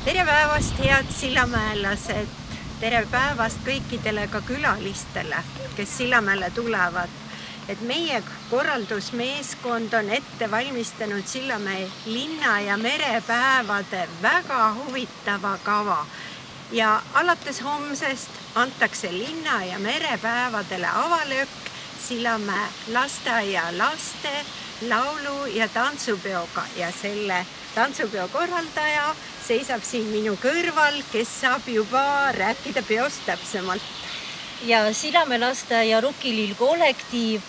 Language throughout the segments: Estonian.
Tere päevast, head sillamäelased! Tere päevast kõikidele ka külalistele, kes Sillamäele tulevad. Meie korraldusmeeskond on ette valmistanud Sillamäe linna- ja merepäevade väga huvitava kava. Ja alates homsest antakse linna- ja merepäevadele avalöök Sillamäe lasteaia laste laulu- ja tantsupeoga ja selle tantsupeo korraldaja seisab siin minu kõrval, kes saab juba rääkida peost täpsemalt. Ja Sillamäe lasteaia Rukkilill kollektiiv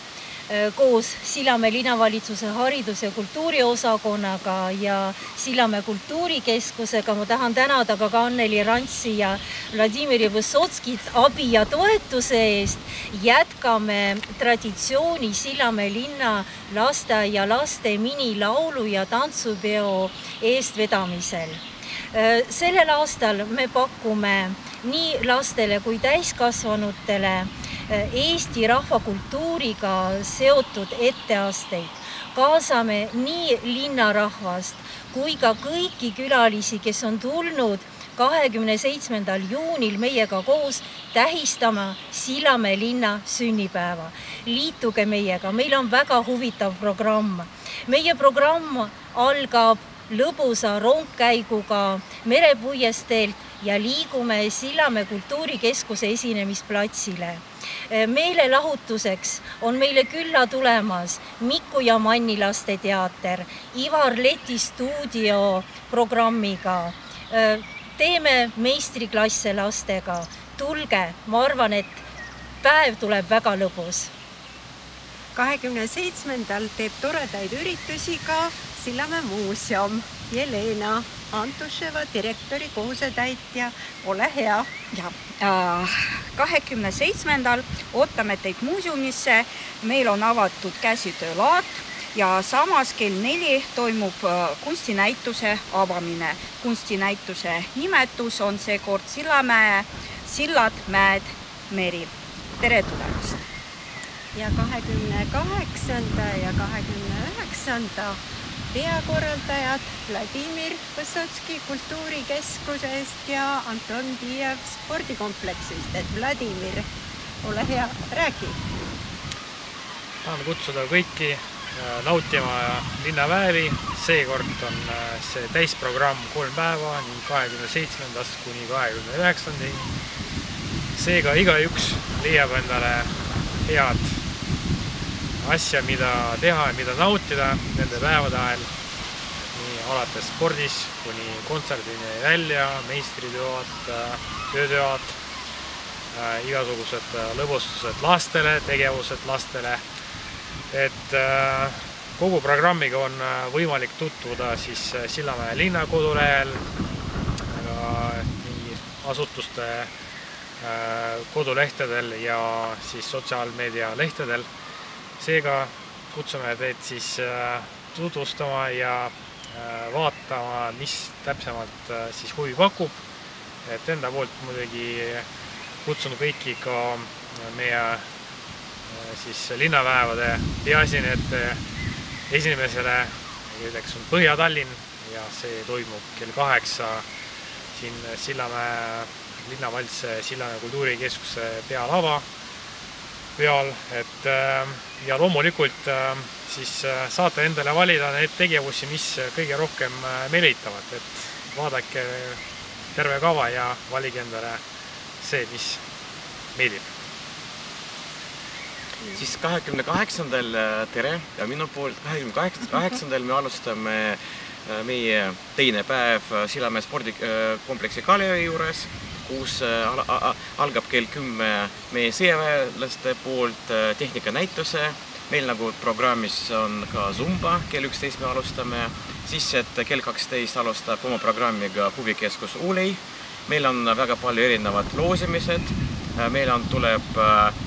koos Sillamäe linnavalitsuse haridus- ja kultuuriosakonnaga ja Sillamäe kultuurikeskusega. Ma tahan tänada ka Anneli Rantsi ja Vladimir Vysotskit abi ja toetuse eest. Jätkame traditsiooni Sillamäe linna lasteaia laste minilaulu- ja tantsupeo eestvedamisel. Sellel aastal me pakume nii lastele kui täiskasvanutele Eesti rahvakultuuriga seotud etteasteid. Kaasame nii linnarahvast kui ka kõiki külalisi, kes on tulnud 27. juunil meiega koos tähistama Sillamäe linna sünnipäeva. Liituge meiega, meil on väga huvitav programm. Meie programm algab lõbusa rongkäiguga Merepuiesteelt ja liigume Sillamäe kultuurikeskuse esinemisplatsile. Meelelahutuseks on meile külla tulemas Miku ja Manni lasteteater, Ivar Leti stuudio programmiga. Teeme meistriklasse lastega. Tulge, ma arvan, et päev tuleb väga lõbus. 27. teeb toredaid üritusi ka Sillamäe muuseum. Jelena Antuševa, direktori kohusetäitja, ole hea. Ja 27. ootame teid muuseumisse. Meil on avatud käsitöölaad ja samas kell 4 toimub kunstinäituse avamine. Kunstinäituse nimetus on seekord Sillamäe sillad, mäed, meri. Tere tulemast! Ja 28. ja 29. peakorraldajad Vladimir Vysotski kultuurikeskusest ja Anton Tiev spordikompleksist. Vladimir, ole hea, räägi! Tahan kutsuda kõiki nautima linnapäevi. Seekord on see täisprogramm 3 päeva, nii 27. kuni 29. Seega igaüks leiab endale head asja, mida teha ja mida nautida nende päevade ajal. Nii alates spordis kuni kontserdini välja, meistritööd, töötööd, igasugused lõbustused lastele, tegevused lastele. Et kogu programmiga on võimalik tutvuda siis Sillamäe linna kodulehel, nii asutuste kodulehtedel ja siis sotsiaalmeedia lehtedel. Seega kutsume teid siis tutvustama ja vaatama, mis täpsemalt siis huvi pakub. Et enda poolt muidugi kutsun kõiki ka meie siis linnapäevade peaesinejate esimesele, näiteks on Põhja-Tallinn ja see toimub kell 8 siin Sillamäe linnavalitsuse Sillamäe kultuurikeskuse pealava peal, et ja loomulikult siis saate endale valida need tegevusi, mis kõige rohkem meelitavad, et vaadake terve kava ja valige endale see, mis meeldib. Siis 28. tere ja minu poolt 28. me alustame meie teine päev Sillamäe spordikompleksi Kalevi juures, kus algab kell 10 meie sõjaväelaste poolt tehnikanäituse. Meil nagu programmis on ka Zumba, kell 11 me alustame, siis et kell 12 alustab oma programmiga huvikeskus Ulei. Meil on väga palju erinevad loosimised, meil tuleb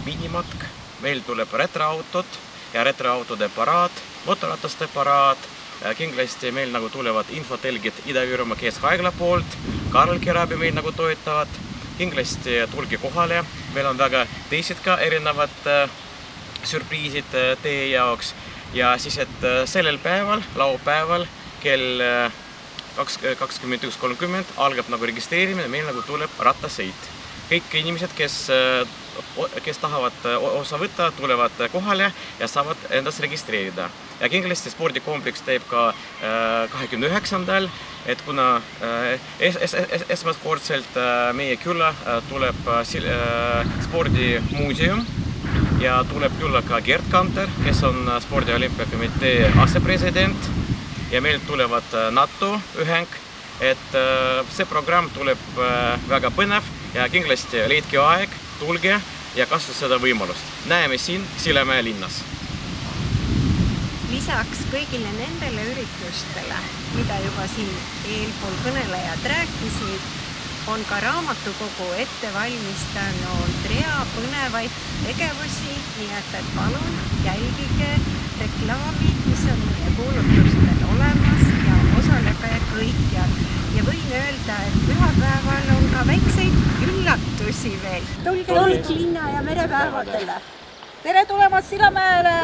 minimatk, meil tuleb retroautod ja retroautode paraad, motorrataste paraad. Kindlasti meil nagu tulevad infotelgid Ida-Virumaa Keskhaigla poolt, Karl Kerabi meil nagu toetavad. Kindlasti tulge kohale, meil on väga teised ka erinevad sürpriisid teie jaoks. Ja siis, et sellel päeval, laupäeval kell 21.30 algab nagu registreerimine, meil nagu tuleb rattasõit. Kõik inimesed, kes tahavad osa võtta, tulevad kohale ja saavad endast registreerida. Ja kindlasti spordikompleks teeb ka 29. Et kuna esmaskordselt meie külla tuleb spordimuuseum ja tuleb külla ka Gerd Kanter, kes on spordi olümpiakomitee asepresident ja meil tulevad NATO üheng, et see programm tuleb väga põnev ja kindlasti leidke aeg, tulge ja kasutage seda võimalust. Näeme siin Sillamäe linnas. Lisaks kõigile nendele üritustele, mida juba siin eelpool kõnelejad rääkisid, on ka raamatukogu ette valmistanud rea põnevaid tegevusi, nii et palun jälgige reklaami, mis on meie kuulutustel olemas ja osalege kõikjal. Ja võin öelda, et pühapäeval on ka väikseid üllatusi veel. Tulge linna ja merepäevadele! Tere tulemast Sillamäele!